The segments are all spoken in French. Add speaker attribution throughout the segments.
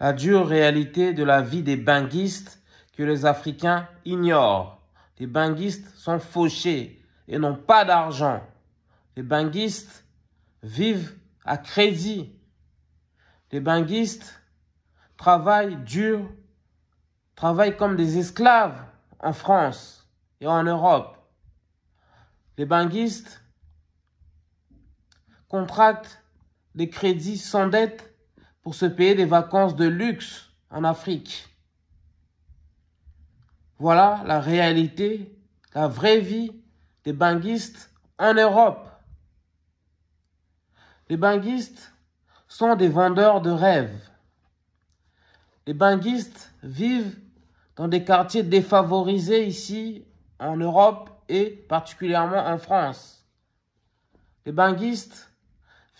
Speaker 1: la dure réalité de la vie des banguistes que les Africains ignorent. Les banguistes sont fauchés et n'ont pas d'argent. Les banguistes vivent à crédit. Les banguistes travaillent dur, travaillent comme des esclaves en France et en Europe. Les banguistes contractent des crédits sans dette pour se payer des vacances de luxe en Afrique. Voilà la réalité, la vraie vie des banguistes en Europe. Les banguistes sont des vendeurs de rêves. Les banguistes vivent dans des quartiers défavorisés ici en Europe et particulièrement en France. Les banguistes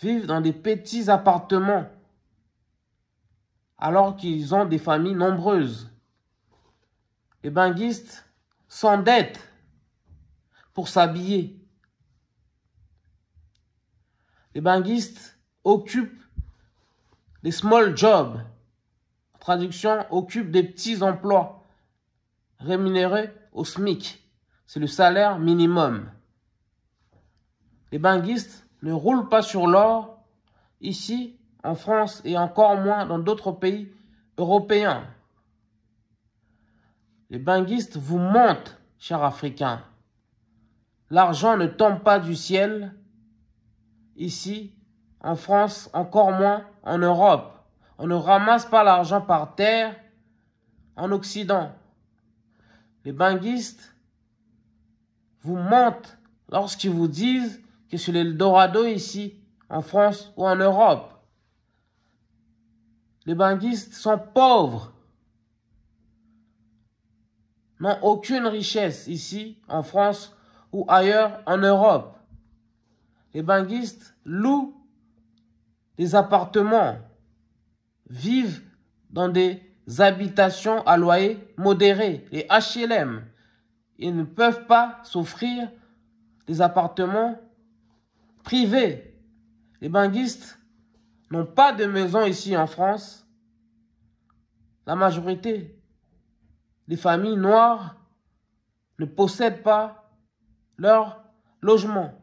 Speaker 1: vivent dans des petits appartements alors qu'ils ont des familles nombreuses. Les banguistes s'endettent pour s'habiller. Les banguistes occupent des small jobs. En traduction, occupent des petits emplois rémunérés au SMIC. C'est le salaire minimum. Les banguistes ne roulent pas sur l'or ici en France et encore moins dans d'autres pays européens. Les banguistes vous mentent, chers Africains. L'argent ne tombe pas du ciel. Ici, en France, encore moins en Europe. On ne ramasse pas l'argent par terre en Occident. Les banguistes vous mentent lorsqu'ils vous disent que c'est l'Eldorado ici, en France ou en Europe. Les banguistes sont pauvres, n'ont aucune richesse ici, en France ou ailleurs en Europe. Les banguistes louent des appartements, vivent dans des habitations à loyer modéré, les HLM. Ils ne peuvent pas s'offrir des appartements privés. Les banguistes n'ont pas de maison ici en France. La majorité des familles noires ne possèdent pas leur logement.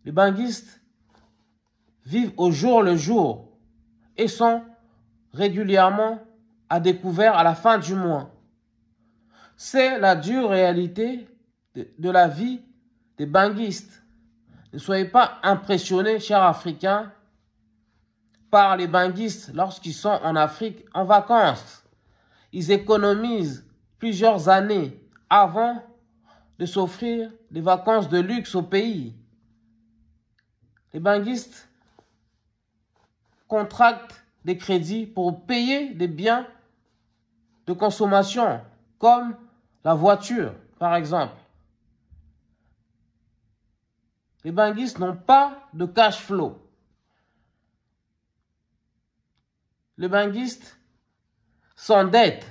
Speaker 1: Les banguistes vivent au jour le jour et sont régulièrement à découvert à la fin du mois. C'est la dure réalité de la vie des banguistes. Ne soyez pas impressionnés, chers Africains, par les banguistes lorsqu'ils sont en Afrique en vacances. Ils économisent plusieurs années avant de s'offrir des vacances de luxe au pays. Les banguistes contractent des crédits pour payer des biens de consommation, comme la voiture, par exemple. Les banguistes n'ont pas de cash flow. Les banguistes s'endettent,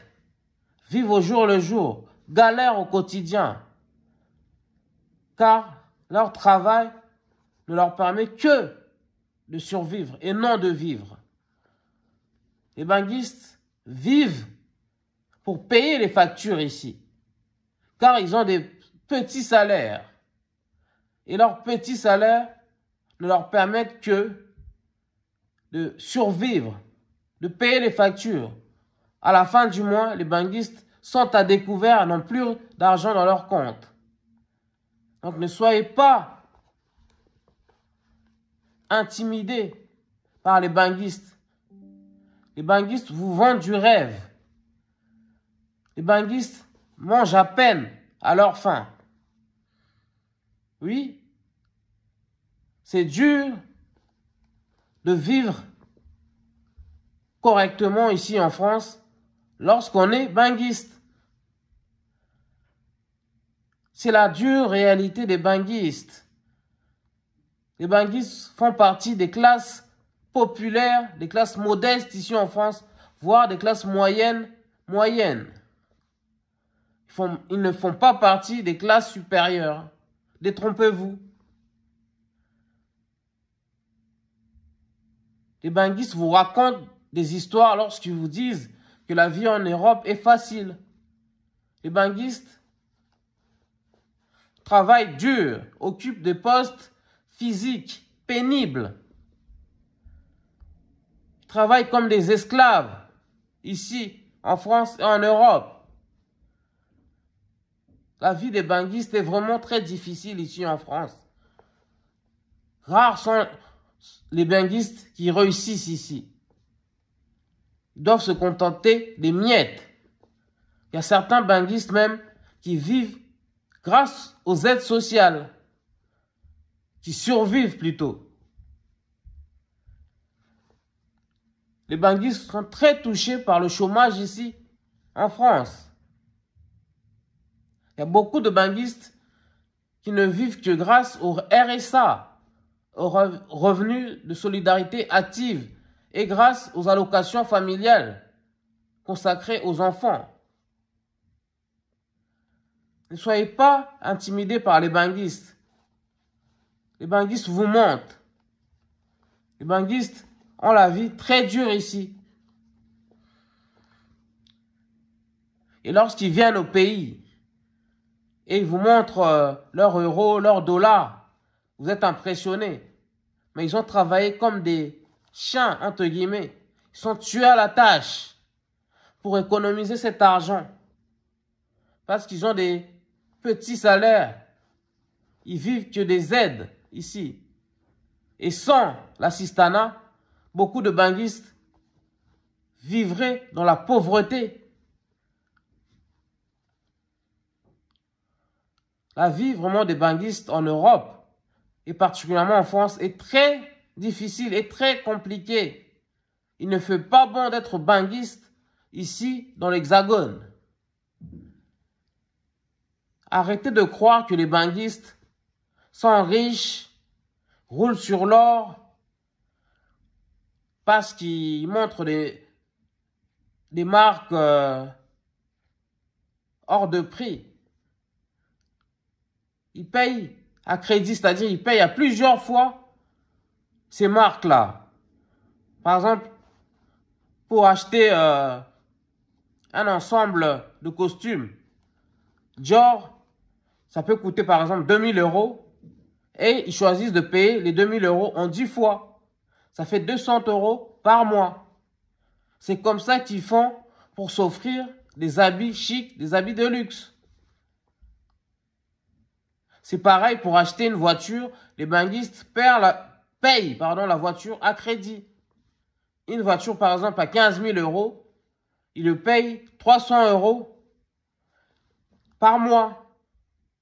Speaker 1: vivent au jour le jour, galèrent au quotidien, car leur travail ne leur permet que de survivre et non de vivre. Les banguistes vivent pour payer les factures ici, car ils ont des petits salaires. Et leurs petits salaires ne leur permettent que de survivre, de payer les factures. À la fin du mois, les banguistes sont à découvert, n'ont plus d'argent dans leur compte. Donc ne soyez pas intimidés par les banguistes. Les banguistes vous vendent du rêve. Les banguistes mangent à peine à leur faim. Oui, c'est dur de vivre correctement ici en France lorsqu'on est banguiste. C'est la dure réalité des banguistes. Les banguistes font partie des classes populaires, des classes modestes ici en France, voire des classes moyennes. Ils ne font pas partie des classes supérieures. Détrompez-vous. Les banguistes vous racontent des histoires lorsqu'ils vous disent que la vie en Europe est facile. Les banguistes travaillent dur, occupent des postes physiques, pénibles. Ils travaillent comme des esclaves, ici, en France et en Europe. La vie des banguistes est vraiment très difficile ici en France. Rares sont les banguistes qui réussissent ici. Ils doivent se contenter des miettes. Il y a certains banguistes même qui vivent grâce aux aides sociales, qui survivent plutôt. Les banguistes sont très touchés par le chômage ici, en France. Il y a beaucoup de banguistes qui ne vivent que grâce au RSA, au revenu de solidarité active, et grâce aux allocations familiales consacrées aux enfants. Ne soyez pas intimidés par les banguistes. Les banguistes vous mentent. Les banguistes ont la vie très dure ici. Et lorsqu'ils viennent au pays et ils vous montrent leurs euros, leurs dollars, vous êtes impressionnés. Mais ils ont travaillé comme des chiens, entre guillemets. Ils sont tués à la tâche pour économiser cet argent. Parce qu'ils ont des petits salaires. Ils vivent que des aides ici. Et sans l'assistanat, beaucoup de banguistes vivraient dans la pauvreté. La vie vraiment des banguistes en Europe, et particulièrement en France, est très difficile et très compliquée. Il ne fait pas bon d'être banguiste ici dans l'Hexagone. Arrêtez de croire que les banguistes sont riches, roulent sur l'or, parce qu'ils montrent des marques hors de prix. Ils payent à crédit, c'est-à-dire ils payent à plusieurs fois ces marques-là. Par exemple, pour acheter un ensemble de costumes, Dior, ça peut coûter par exemple 2000 € et ils choisissent de payer les 2000 € en 10 fois. Ça fait 200 € par mois. C'est comme ça qu'ils font pour s'offrir des habits chics, des habits de luxe. C'est pareil pour acheter une voiture. Les banguistes payent la voiture à crédit. Une voiture par exemple à 15 000 €, ils le payent 300 € par mois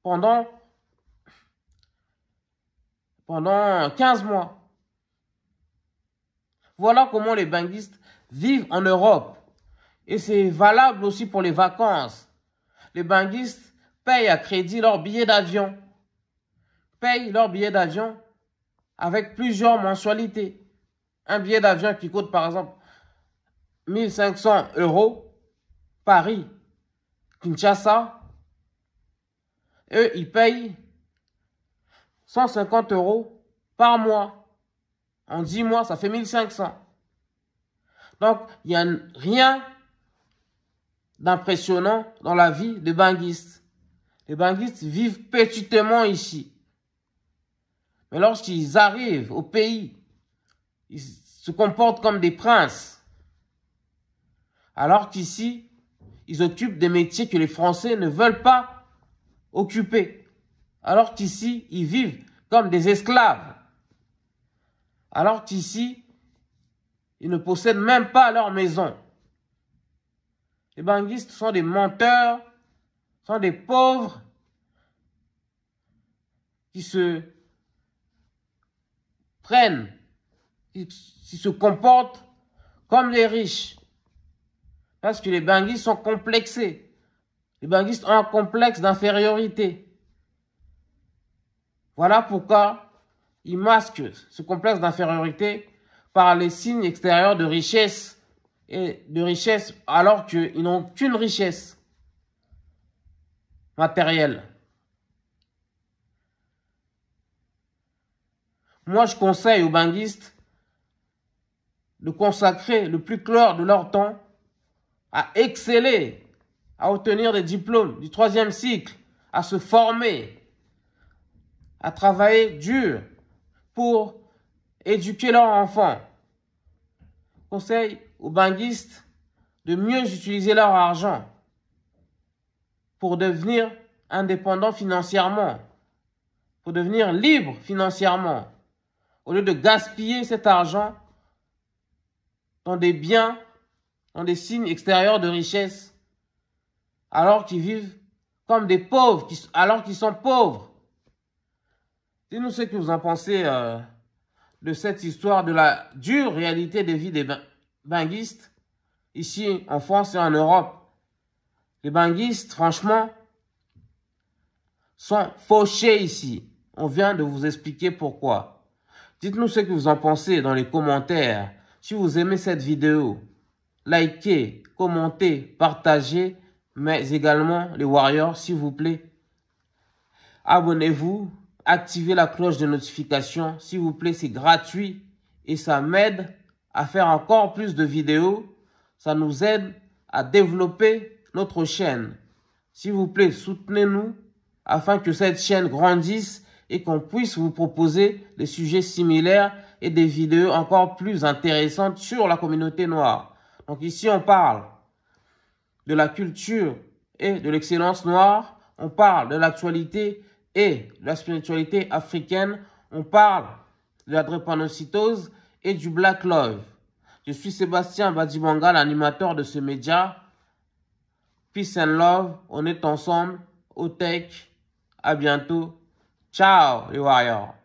Speaker 1: pendant 15 mois. Voilà comment les banguistes vivent en Europe. Et c'est valable aussi pour les vacances. Les banguistes payent à crédit leur billet d'avion. Payent leur billet d'avion avec plusieurs mensualités. Un billet d'avion qui coûte par exemple 1500 €, Paris, Kinshasa, eux, ils payent 150 € par mois. En 10 mois, ça fait 1500. Donc, il n'y a rien d'impressionnant dans la vie des banguistes. Les banguistes vivent petitement ici. Mais lorsqu'ils arrivent au pays, ils se comportent comme des princes. Alors qu'ici, ils occupent des métiers que les Français ne veulent pas occuper. Alors qu'ici, ils vivent comme des esclaves. Alors qu'ici, ils ne possèdent même pas leur maison. Les banguistes sont des menteurs, sont des pauvres qui se prennent, qui se comportent comme les riches. Parce que les banguistes sont complexés. Les banguistes ont un complexe d'infériorité. Voilà pourquoi ils masquent ce complexe d'infériorité par les signes extérieurs de richesse alors qu'ils n'ont qu'une richesse matérielle. Moi, je conseille aux banguistes de consacrer le plus clair de leur temps à exceller, à obtenir des diplômes du 3e cycle, à se former, à travailler dur pour éduquer leurs enfants. Conseil aux banquistes de mieux utiliser leur argent pour devenir indépendants financièrement, pour devenir libres financièrement, au lieu de gaspiller cet argent dans des biens, dans des signes extérieurs de richesse, alors qu'ils vivent comme des pauvres, alors qu'ils sont pauvres. Dites-nous ce que vous en pensez de cette histoire, de la dure réalité de vie des banquistes, ici en France et en Europe. Les banquistes, franchement, sont fauchés ici. On vient de vous expliquer pourquoi. Dites-nous ce que vous en pensez dans les commentaires. Si vous aimez cette vidéo, likez, commentez, partagez, mais également les Warriors, s'il vous plaît. Abonnez-vous, activez la cloche de notification, s'il vous plaît, c'est gratuit et ça m'aide à faire encore plus de vidéos. Ça nous aide à développer notre chaîne. S'il vous plaît, soutenez-nous afin que cette chaîne grandisse et qu'on puisse vous proposer des sujets similaires et des vidéos encore plus intéressantes sur la communauté noire. Donc ici, on parle de la culture et de l'excellence noire. On parle de l'actualité et de la spiritualité africaine. On parle de la drépanocytose et du Black Love. Je suis Sébastien Badibanga, l'animateur de ce média. Peace and love. On est ensemble au tech. À bientôt. Ciao les Warriors.